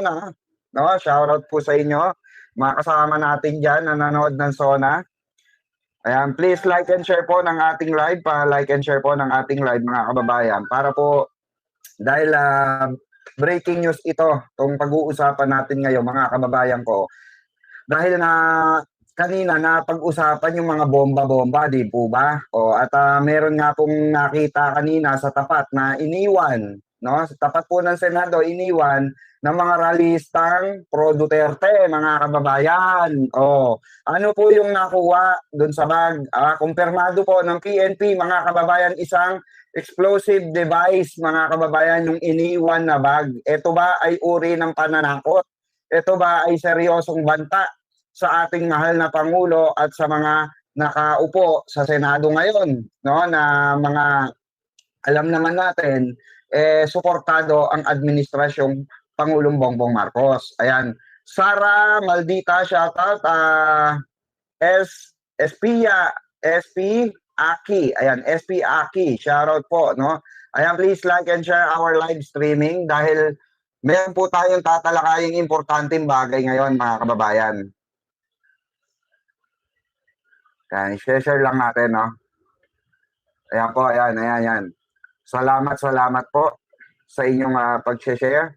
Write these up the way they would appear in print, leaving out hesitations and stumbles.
na, no? Shoutout po sa inyo. Mga kasama natin dyan na nanonood ng Sona. Ayan, please like and share po ng ating live. Pa-like and share po ng ating live, mga kababayan. Para po, dahil breaking news ito, itong pag-uusapan natin ngayon, mga kababayan ko. Dahil na kanina na pag-usapan yung mga bomba-bomba, di po ba? At meron nga pong nakita kanina sa tapat na iniwan, no? Sa tapat po ng Senado, iniwan ng mga ralistang pro Duterte, mga kababayan. Ano po yung nakuha doon sa bag? Kumpirmado po ng PNP, mga kababayan, isang explosive device, mga kababayan, yung iniwan na bag. Ito ba ay uri ng pananakot? Ito ba ay seryosong banta sa ating mahal na Pangulo at sa mga nakaupo sa Senado ngayon, no? Na mga alam naman natin, suportado ang administrasyong Pangulong Bongbong Marcos. Ayan. Sara Maldita, shoutout. SP Aki. Ayan, SP Aki, shoutout po, no? Ayan, please like and share our live streaming dahil meron po tayong tatalakaying importanteng bagay ngayon, mga kababayan. Ayan, share lang natin, no? Ayan po, ayan. Salamat po sa inyong pag-share.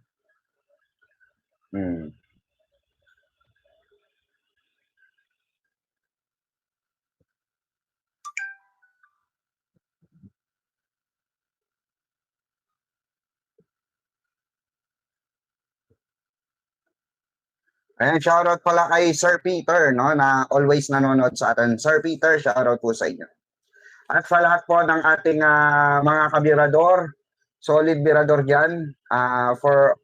Ayan, shoutout pala kay Sir Peter, no, na always nanonood sa atin. Sir Peter, shoutout po sa inyo. At sa lahat po ng ating mga kabirador, solid birador dyan, for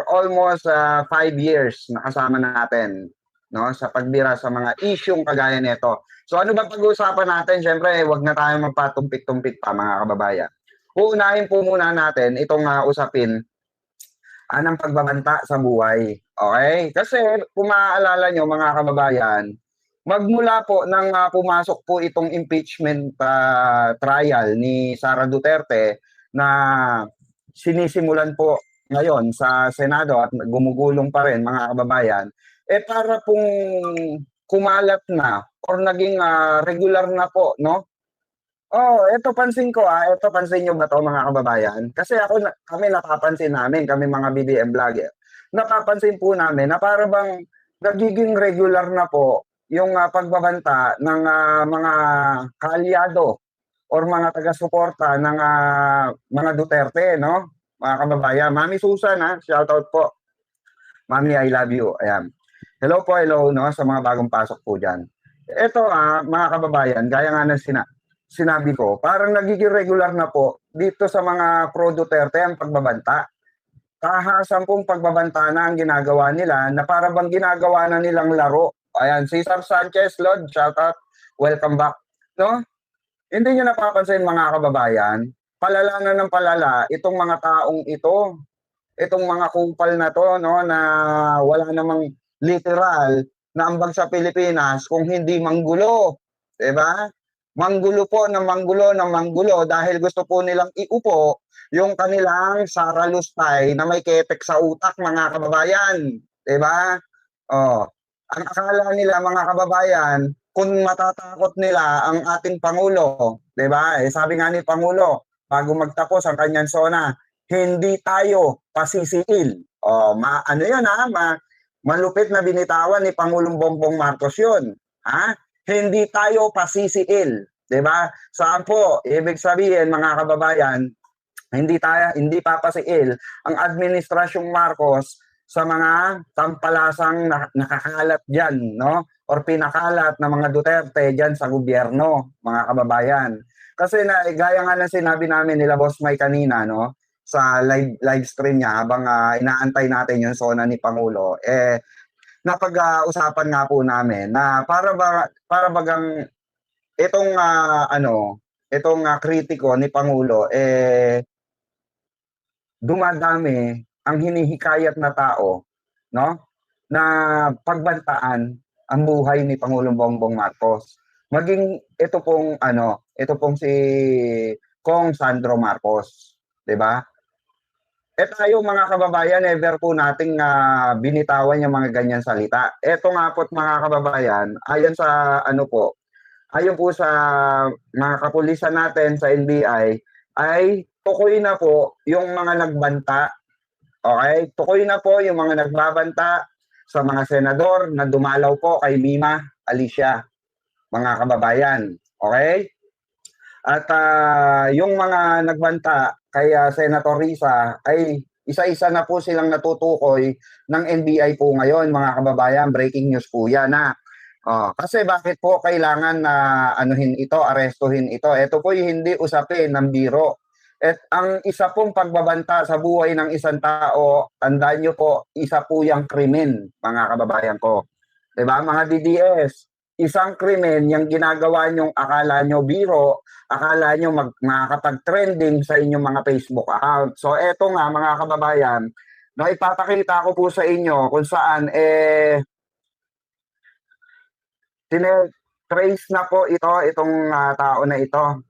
almost 5 years nakasama natin, no, sa pagbira sa mga isyong kagaya nito. So ano ba pag-uusapan natin? Siyempre, wag na tayo magpatumpik-tumpik pa, mga kababayan. Uunahin po muna natin itong usapin ng pagbabanta sa buhay. Okay? Kasi kung maaalala nyo, mga kababayan, magmula po nang pumasok po itong impeachment trial ni Sara Duterte na sinisimulan po ngayon sa Senado at gumugulong pa rin, mga kababayan, para pong kumalat na or naging regular na po, no? Ito pansin ko ito pansin niyo ba 'to, mga kababayan? Kasi kami napapansin namin, kami mga BBM vlogger. Napapansin po namin na para bang nagiging regular na po yung pagbabanta ng mga kaalyado or mga taga-suporta ng mga Duterte, no? Mga kababayan, Mami Susan, shoutout po. Mami, I love you. Ayan. Hello po, hello, no, sa mga bagong pasok po diyan. Ito mga kababayan, gaya nga ng sinabi ko, parang nagiging regular na po dito sa mga pro Duterte ang pagbabanta. Kahasan pong pagbabanta na ang ginagawa nila na para bang ginagawa na nilang laro. Ayan, Cesar Sanchez, Lord, shout out, welcome back. No? Hindi nyo napapansin, mga kababayan, palala na ng palala itong mga taong ito, itong mga kupal na to, no, na wala namang literal na ambag sa Pilipinas kung hindi manggulo. Diba? Manggulo po ng manggulo dahil gusto po nilang iupo yung kanilang Sara Lustay na may ketek sa utak, mga kababayan. Diba? Ang akala nila, mga kababayan, kung matatakot nila ang ating Pangulo, diba? Sabi nga ni Pangulo, bago magtapos ang kanyang SONA, hindi tayo pasisiil. Ano yun malupit na binitawan ni Pangulong Bongbong Marcos yun. Hindi tayo pasisiil, 'di ba? Saan po? Ibig sabihin, mga kababayan, hindi papasiil ang administrasyong Marcos sa mga tampalasang nakakalat diyan, no? Or pinakalat na mga Duterte diyan sa gobyerno, mga kababayan. Kasi gaya nga ng sinabi namin nila Boss Mike kanina, no? Sa live stream niya habang inaantay natin yung SONA ni Pangulo, napag-usapan nga po namin na para bagang itong itong kritiko ni Pangulo dumadami ang hinihikayat na tao, no, na pagbantaan ang buhay ni Pangulong Bongbong Marcos. Maging ito pong si Kong Sandro Marcos, 'di ba? tayo mga kababayan, never po nating binitawan yung mga ganyan salita. Eto nga po't mga kababayan, ayon po sa mga kapulisan natin sa NBI, ay tukoy na po yung mga nagbanta. Okay? Tukoy na po yung mga nagbabanta sa mga senador na dumalaw po kay Mima Alicia, mga kababayan. Okay? At yung mga nagbanta kay Senator Risa ay isa-isa na po silang natutukoy ng NBI po ngayon, mga kababayan. Breaking news po yan kasi bakit po kailangan na arestuhin ito? Ito po hindi usapin ng biro. At ang isa pong pagbabanta sa buhay ng isang tao, tandaan nyo po, isa po yung krimen, mga kababayan ko. Diba, mga DDS? Isang krimen yung ginagawa nyong akala nyo biro, akala nyo makakapag-trending sa inyong mga Facebook account. So, eto nga, mga kababayan, no, ipapakita ko po sa inyo kung saan, trace na po itong tao na ito.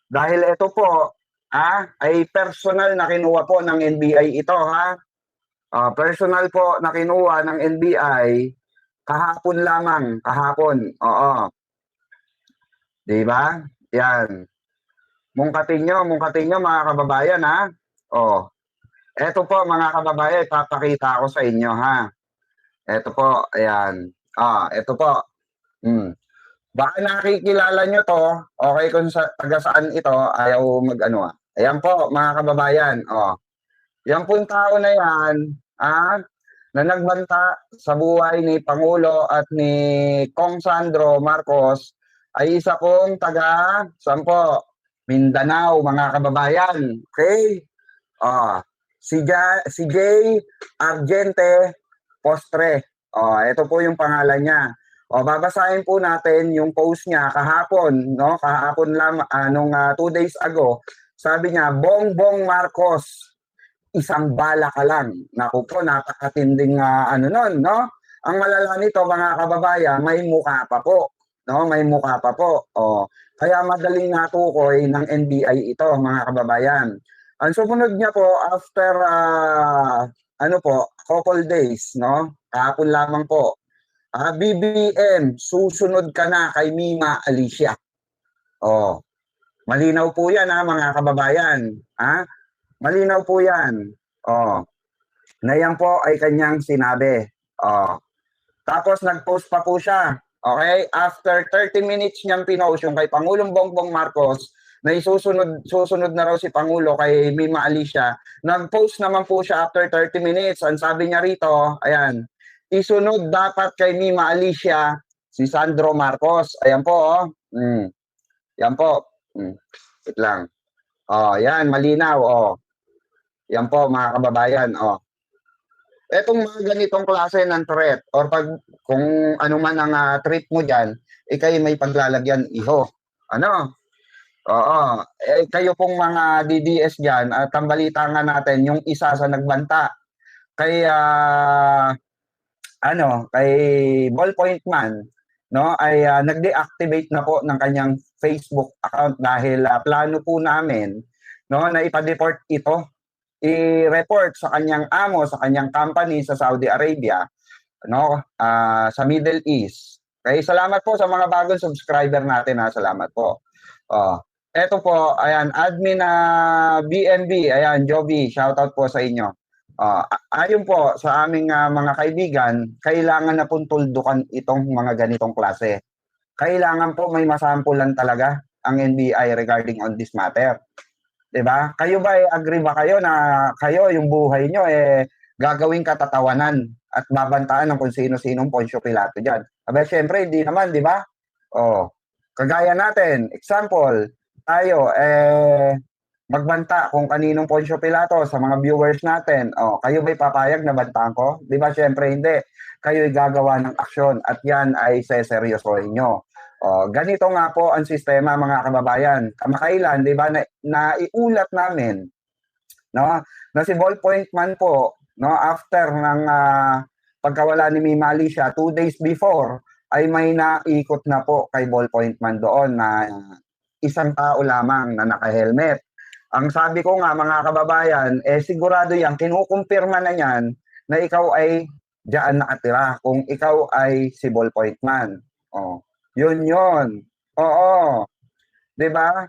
Dahil ito po, ay personal na kinuha po ng NBI ito, personal po na kinuha ng NBI kahapon lamang, kahapon. Oo. 'Di ba? Yan. Mungkatin nyo mga kababayan, Oh. Ito po mga kababayan, ipapakita ko sa inyo, Ito po, ayan. Ito po. Baka nakikilala nyo to, okay kung taga saan ito, ayaw mag-ano. Ayan po, mga kababayan, Yan pong tao na yan, na nagbanta sa buhay ni Pangulo at ni Kong Sandro Marcos ay isa pong taga, saan po? Mindanao, mga kababayan. Okay? Si Jay Argente Postre. Ito po yung pangalan niya. Babasahin po natin yung post niya kahapon, no? Kahapon lang, 2 days ago. Sabi niya, Bongbong Marcos, isang bala ka lang. Naku po, napakatinding nun, no? Ang malala nito, mga kababayan, may mukha pa po. No? May mukha pa po. Kaya madaling natukoy ng NBI ito, mga kababayan. Ang sumunod niya po, after, couple days, no? Kahapon lamang po. BBM, susunod ka na kay Mima Alicia. Malinaw po yan, mga kababayan. Malinaw po yan. Na yan po ay kanyang sinabi. Tapos nag-post pa po siya. Okay? After 30 minutes niyang pinost yung kay Pangulong Bongbong Marcos, na susunod na raw si Pangulo kay Mima Alicia, nag-post naman po siya after 30 minutes. Ang sabi niya rito, ayan, isunod dapat kay Mima Alicia si Sandro Marcos. Ayan po, Yan po. Wait lang. Yan, malinaw, Yan po, mga kababayan, Etong mga ganitong klase ng threat or kung ano man ang threat mo diyan, kayo may paglalagyan iho. Kayo pong mga DDS diyan, at ang balita nga natin yung isa sa nagbanta kay kay Ballpoint Man, no, ay nag-deactivate na po ng kanyang Facebook account dahil plano po namin, no, na ipa-deport ito, i-report sa kanyang amo, sa kanyang company sa Saudi Arabia, no, sa Middle East. Okay, salamat po sa mga bagong subscriber natin, salamat po. Eto po, ayan, admin na BNB, ayan, Joby, shoutout po sa inyo. Ayon po sa aming mga kaibigan, kailangan na pong tuldukan itong mga ganitong klase. Kailangan po may masampulan talaga ang NBI regarding on this matter. Diba? Kayo ba, agree ba kayo na kayo, yung buhay nyo, gagawing katatawanan at babantaan ng kung sino-sinong Poncio Pilato dyan? Syempre, hindi naman, di ba? Kagaya natin, example, tayo, magbanta kung kaninong Poncio Pilato sa mga viewers natin. Kayo ba'y papayag na bantaan ko? Di ba? Syempre, hindi. Kayo'y gagawa ng aksyon at yan ay seseryosohin nyo. Ganito nga po ang sistema, mga kababayan. Kamakailan, di ba, naiulat namin, no, na si Ballpoint Man po, no, after ng pagkawala ni Mima Alicia 2 days before, ay may naikot na po kay Ballpoint Man doon na isang tao lamang na naka-helmet. Ang sabi ko nga mga kababayan, sigurado yan, kinukumpirma na yan na ikaw ay diyan nakatira kung ikaw ay si Ballpoint Man. Oh, yun yun. Oo, 'di ba?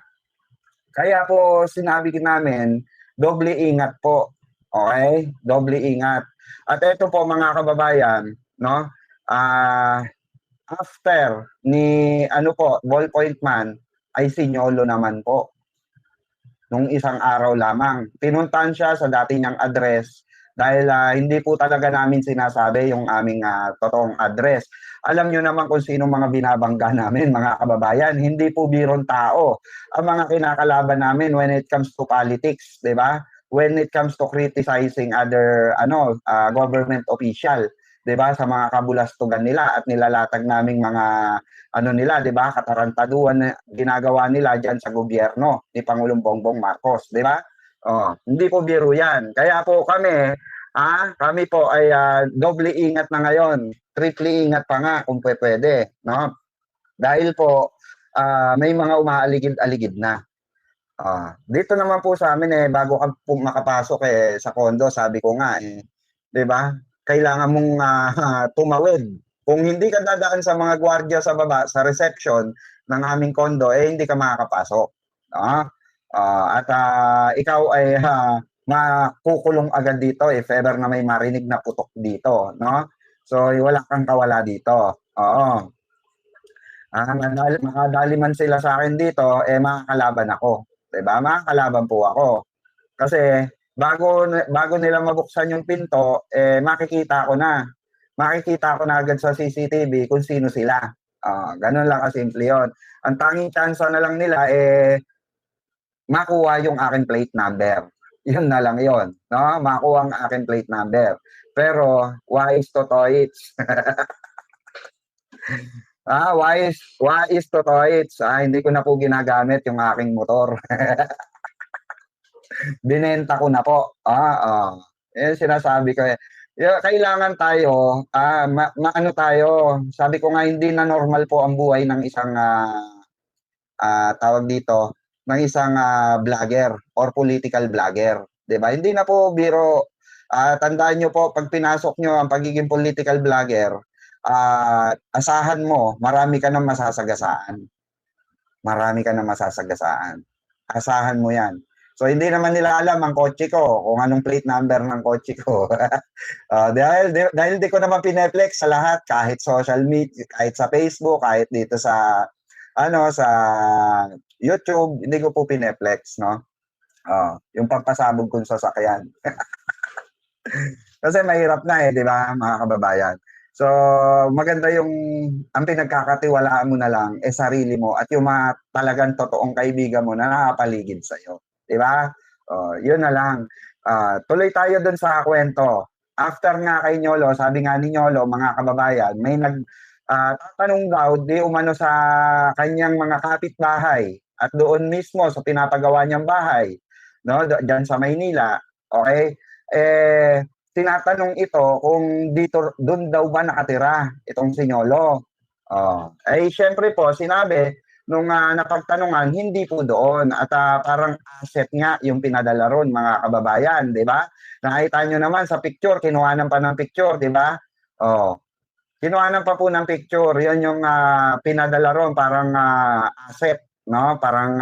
Kaya po sinabi namin, doble ingat po. Okay? Doble ingat. At ito po mga kababayan, no? Ah, after ni ano po, Ballpoint Man ay si Nyolo naman po nung isang araw lamang. Pinuntahan siya sa dati niyang address dahil hindi po talaga namin sinasabi yung aming totoong address. Alam niyo naman kung sino mga binabangga namin, mga kababayan. Hindi po birong tao ang mga kinakalaban namin when it comes to politics, di ba? When it comes to criticizing other government official, 'di ba, sa mga kabulastugan nila at nilalatag naming mga ano nila, 'di ba, katarantaduhan na ginagawa nila diyan sa gobyerno ni Pangulong Bongbong Marcos, 'di ba? Oh, hindi po biro 'yan. Kaya po kami po ay doble ingat na ngayon. Triple ingat pa nga kung pwede, no? Dahil po may mga umaaligid-aligid na. Dito naman po sa amin bago ka po makapasok sa condo, sabi ko nga 'di ba? Kailangan mong tumawid. Kung hindi ka dadaan sa mga gwardiya sa baba sa reception ng aming condo, hindi ka makakapasok. No? At ikaw ay makukulong agad dito if ever na may marinig na putok dito, no? So wala kang kawala dito. Oo. Makadali man sila sa akin dito, makakalaban ako. 'Di ba? Makakalaban po ako. Kasi bago nila mabuksan yung pinto, makikita ko na. Makikita ko na agad sa CCTV kung sino sila. Ganun lang kasimple yun. Ang tanging chance na lang nila makuha yung aking plate number. Yun na lang yun. No? Makuha ang aking plate number. Pero, wise to toits. Wise to toits. Hindi ko na po ginagamit yung aking motor. Binenta ko na po. Sinasabi ko kailangan tayo, maano tayo, sabi ko nga hindi na normal po ang buhay ng isang tawag dito, ng isang vlogger or political vlogger, 'di ba? Hindi na po biro. Tandaan niyo po pag pinasok niyo ang pagiging political vlogger, asahan mo marami ka nang masasagasaan. Marami ka nang masasagasaan. Asahan mo 'yan. So hindi naman nila alam ang kotse ko, kung anong plate number ng kotse ko. Dahil di ko naman pineplex sa lahat, kahit social media, kahit sa Facebook, kahit dito sa sa YouTube, hindi ko po pineplex, no? Yung pagpasabog kong sasakyan. Kasi mahirap na 'di ba, mga kababayan? So, maganda yung ang pinagkakatiwalaan mo na lang sarili mo at yung mga talagang totoong kaibigan mo na nakapaligid sa'yo. 'Di ba? Yun na lang. Tuloy tayo dun sa kwento. After nga kay Nyolo, sabi nga ni Nyolo, mga kababayan, may tatanong daw di umano sa kanyang mga kapitbahay at doon mismo sa pinapagawa niyang bahay, no? Diyan sa Maynila. Okay? Tinatanong ito kung dito doon daw ba nakatira itong si Nyolo. Syempre po sinabi nung napagtanungan, hindi po doon at parang asset nga yung pinadala ron, mga kababayan, 'di ba? Nakita nyo naman sa picture, kinuhanan pa ng picture, 'di ba? Kinuhanan pa po ng picture, 'yan yung pinadala ron, parang asset, no? Parang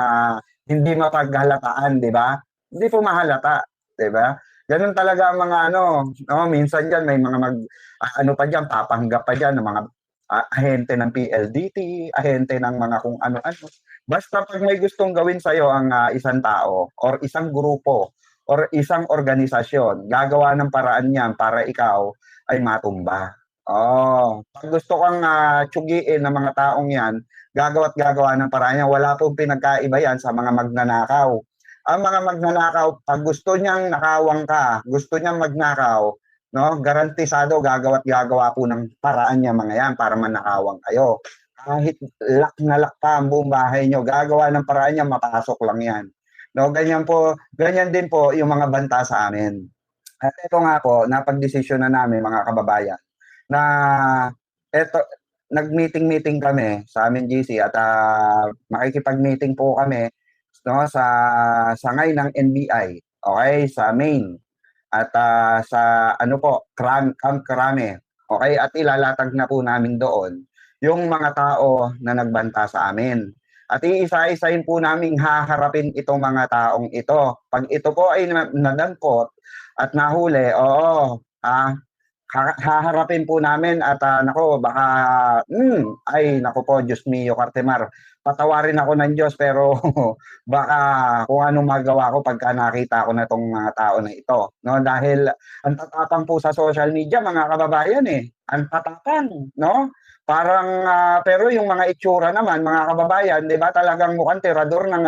hindi mapaghalataan, 'di ba? Hindi po mahalata, 'di ba? Ganun talaga ang mga minsan diyan may mga pa diyan, papanggap pa diyan ng mga ahente ng PLDT, ahente ng mga kung ano-ano. Basta pag may gustong gawin sa'yo ang isang tao or isang grupo or isang organisasyon, gagawa ng paraan yan para ikaw ay matumba. Pag gusto kang tsugiin ng mga taong yan, gagawa ng paraan yan. Wala pong pinagkaiba yan sa mga magnanakaw. Ang mga magnanakaw, pag gusto niyang nakawang ka, gusto niyang magnakaw, no, garantisado gagawa po ng paraan niya mga yan para manakawang kayo. Kahit lock na lock pa ang buong bahay niyo, gagawa ng paraan niya, mapasok lang yan. No, ganyan din po yung mga banta sa amin. At ito nga po, napagdesisyon na namin mga kababayan na nag-meeting kami sa amin GC at makikipag-meeting po kami no, sa sangay ng NBI, okay, sa main at sa ano po, Camp Crame, okay, at ilalatag na po namin doon yung mga tao na nagbanta sa amin. At iisa-isahin po naming haharapin itong mga taong ito. Pag ito po ay nadampot at nahuli, oo, haharapin po namin at nako baka ay nako po Diyos mio Cartemar, patawarin ako ng Diyos pero baka kung anong magawa ko pagka nakita ko na tong mga tao na ito, no, dahil ang tatapang po sa social media mga kababayan, ang tatapang, no, parang pero yung mga itsura naman mga kababayan, di ba, talagang mukhang tirador ng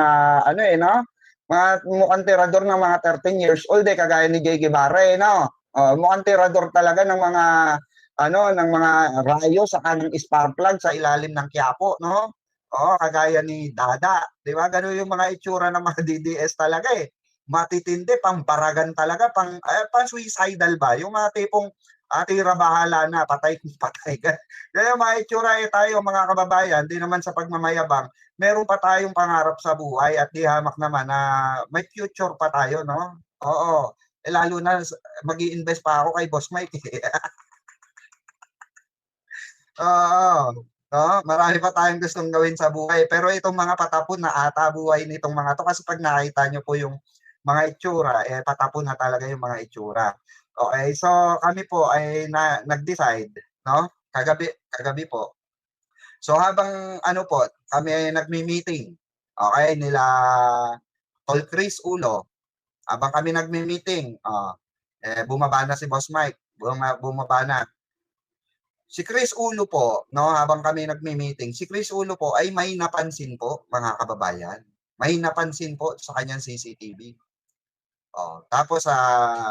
ano no, mukhang tirador ng mga 13 years old kagaya ni Jay Guevara, no. Mukhang tirador talaga ng mga ng mga rayo sa kanang spark plug sa ilalim ng Quiapo, no? Oo, kagaya ni Dada, 'di ba? Ganun yung mga itsura ng mga DDS talaga Matitindi, pambaragan talaga, pang suicidal ba? Yung mga tipong tira bahala na, patay patay. Kaya mga itsura tayo mga kababayan, di naman sa pagmamayabang, meron pa tayong pangarap sa buhay at di hamak naman na may future pa tayo, no? Oo. Lalo na mag-i-invest pa ako kay Boss Mike. Oo. Oo, marami pa tayong gustong gawin sa buhay. Pero itong mga patapon na ata buhay nitong mga to kasi pag nakita nyo po yung mga itsura, patapon na talaga yung mga itsura. Okay, so kami po ay nag-decide, no? Kagabi po. So habang ano po, kami ay nagmi-meeting. Okay, nila Tol Chris Ulo. Habang kami nagmi-meeting, bumaba na si Boss Mike, bumaba na. Si Chris Ulo po, no, habang kami nagmi-meeting, si Chris Ulo po ay may napansin po, mga kababayan. May napansin po sa kanyang CCTV. Tapos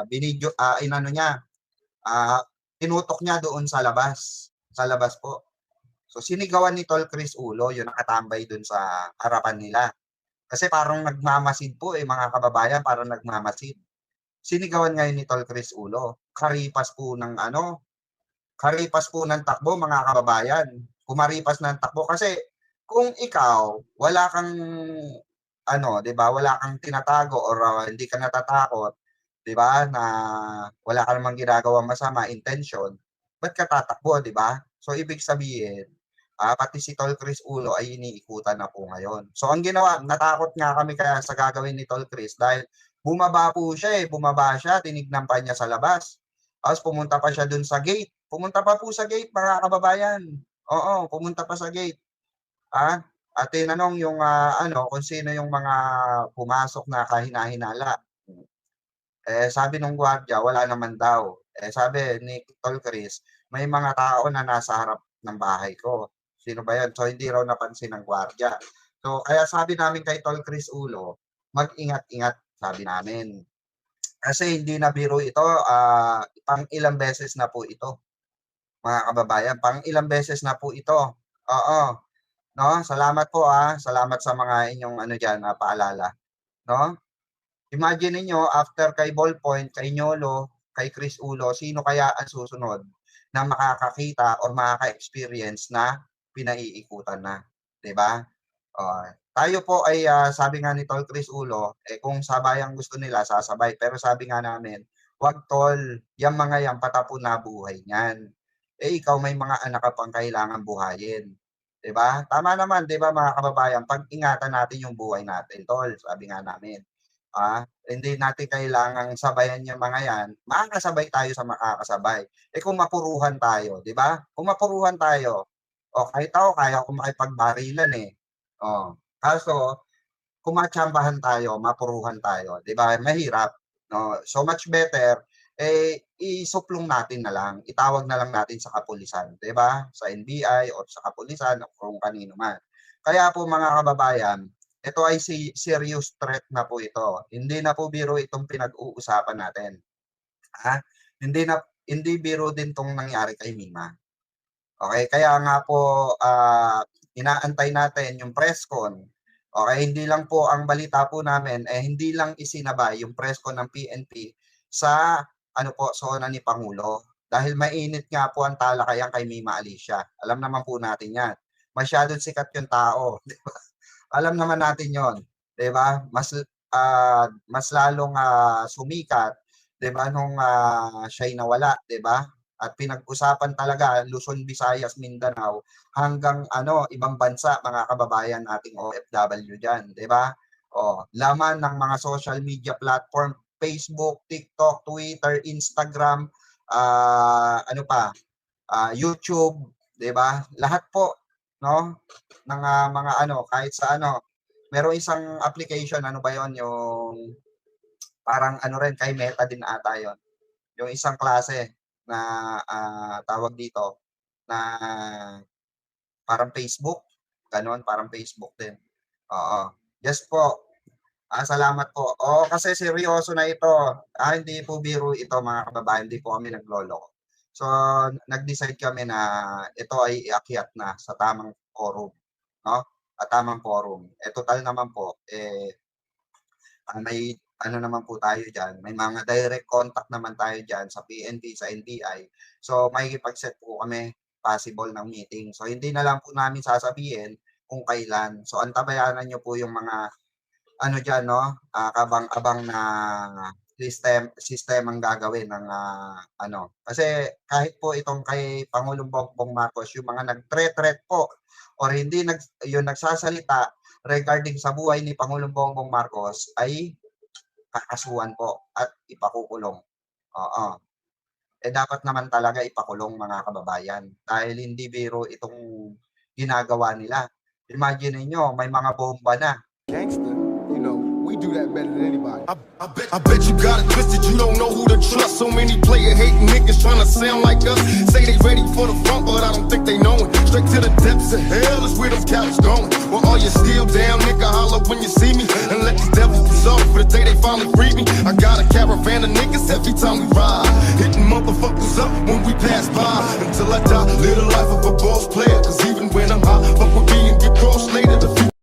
binidyo inano niya, tinutok niya doon sa labas. Sa labas po. So sinigawan ni Tol Chris Ulo, yung nakatambay doon sa harapan nila. Kasi parang nagmamasid po mga kababayan, parang nagmamasid. Sinigawan ngayon ni Tol Chris Ulo. Karipas po ng takbo mga kababayan. Kumaripas ng takbo kasi kung ikaw wala kang 'di ba, wala kang tinatago or hindi ka natatakot, 'di ba, na wala ka namang ginagawang masama, intention, ba't ka tatakbo, 'di ba? So ibig sabihin, pati si Tol Chris Ulo ay iniikutan na po ngayon. So ang ginawa, natakot nga kami kaya sa gagawin ni Tol Chris dahil bumaba po siya bumaba siya, tinignan pa niya sa labas. Tapos pumunta pa siya dun sa gate. Pumunta pa po sa gate mga kababayan. Oo, pumunta pa sa gate. At tinanong yung kung sino yung mga pumasok na kahina-hinala. Sabi nung gwardiya, wala naman daw. Sabi ni Tol Chris, may mga tao na nasa harap ng bahay ko. Sino ba yan? So hindi raw napansin ng gwardiya. So kaya sabi namin kay Tol Chris Ulo, mag-ingat-ingat, sabi namin. Kasi hindi na biro ito, pang ilang beses na po ito, mga kababayan. Pang ilang beses na po ito. Oo. No, salamat po salamat sa mga inyong diyan na paalala, no? Imagine niyo after kay Ballpoint, kay Nyolo, kay Chris Ulo, sino kaya ang susunod na makakakita or makaka-experience na pinaiikutan na, 'di ba? Tayo po ay sabi nga ni Tol Chris Ulo, kung sabay ang gusto nila sasabay, pero sabi nga namin, "Wag tol, yang mga yan patapon na buhay niyan. Ikaw may mga anak ka pang kailangang buhayin." 'Di ba? Tama naman, 'di ba mga kababayan, pag-ingatan natin yung buhay natin, tol, sabi nga namin. Hindi natin kailangang sabayan yung mga yan, makakasabay tayo sa makakasabay. Kung mapuruhan tayo, 'di ba? Kung mapuruhan tayo, kahit ako kaya ko makipagbarilan kaso kung matsambahan tayo, mapuruhan tayo, 'di ba? Mahirap, no? So much better isuplong natin na lang, itawag na lang natin sa kapulisan, 'di ba? Sa NBI o sa kapulisan o kung kanino man. Kaya po mga kababayan, ito ay serious threat na po ito. Hindi na po biro itong pinag-uusapan natin. Hindi biro din 'tong nangyari kay Mima. Okay, kaya nga po inaantay natin yung press con. Okay, hindi lang po ang balita po namin hindi lang isinabay yung press con ng PNP sa zona ni Pangulo. Dahil mainit nga po ang talakayan kay Mima Alicia. Alam naman po natin 'yan. Masyadong sikat yung tao, 'di ba? Alam naman natin 'yon. 'di ba? Mas lalong sumikat, 'di ba, nung siya'y nawala, 'di ba? At pinag-usapan talaga Luzon, Visayas, Mindanao hanggang ibang bansa, mga kababayan nating OFW diyan, 'di ba? Laman ng mga social media platform, Facebook, TikTok, Twitter, Instagram, ano pa, YouTube, 'di ba? Lahat po, no, ng mga kahit sa merong isang application, ano ba 'yon, yung parang rin, kay Meta din ata 'yon. Yung isang klase na tawag dito, na parang Facebook, gano'n, parang Facebook din. Oo. Yes po. Salamat po. Oo, kasi seryoso na ito. Hindi po biro ito, mga kababayan, hindi po kami nagloloko. So, nag-decide kami na ito ay iakyat na sa tamang forum, 'no? At tamang forum. Total naman po, may naman po tayo diyan, may mga direct contact naman tayo diyan sa PNP, sa NBI. So, makikipag-set po kami possible ng meeting. So, hindi na lang po namin sasabihin kung kailan. So, antabayanan niyo po yung mga diyan, 'no, kabang-abang na sistemang gagawin ng kasi kahit po itong kay Pangulong Bongbong Marcos, yung mga nag-threat po or hindi yung nagsasalita regarding sa buhay ni Pangulong Bongbong Marcos ay kakasuhan po at ipakukulong. Oo. Dapat naman talaga ipakulong, mga kababayan, dahil hindi biro itong ginagawa nila. Imagine niyo, may mga bomba na. Gangster, we do that better than anybody. I bet you got it twisted, you don't know who to trust. So many player hating niggas trying to sound like us. Say they ready for the front, but I don't think they know it. Straight to the depths of hell is where them cowards going. Well, all you still down, nigga, holler when you see me. And let these devils dissolve for the day they finally free me. I got a caravan of niggas every time we ride. Hitting motherfuckers up when we pass by. Until I die, live the life of a boss player. Cause even when I'm high,